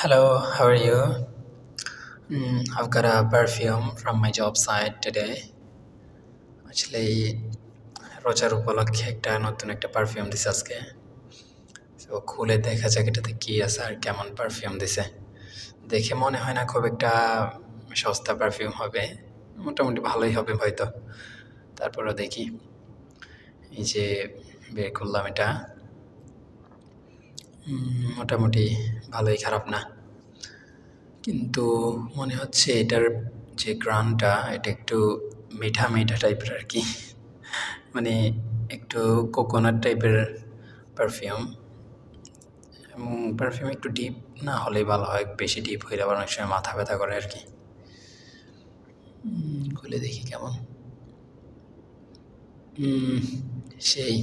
Hello, how are you? I've got a perfume from my job site today. Actually, রোজার উপলক্ষে নতুন একটা perfume দিছে আজকে। তো খুলে দেখা যাক এটাতে কি আছে আর কেমন পারফিউম দিছে। দেখে মনে হয় না খুব একটা সস্তা পারফিউম হবে, মোটামুটি ভালোই হবে হয়তো। তারপরও দেখি, এই যে বের করলাম এটা। মোটামুটি ভালোই, খারাপ না, কিন্তু মনে হচ্ছে এটার যে গ্রানটা এটা একটু মিঠা মিঠা টাইপের আর কি, মানে একটু কোকোনাট টাইপের পারফিউম। এবং পারফিউম একটু ডিপ না হলেই ভালো হয়, বেশি ডিপ হইলে আবার অনেক সময় মাথা ব্যথা করে আর কি। খুলে দেখি কেমন। সেই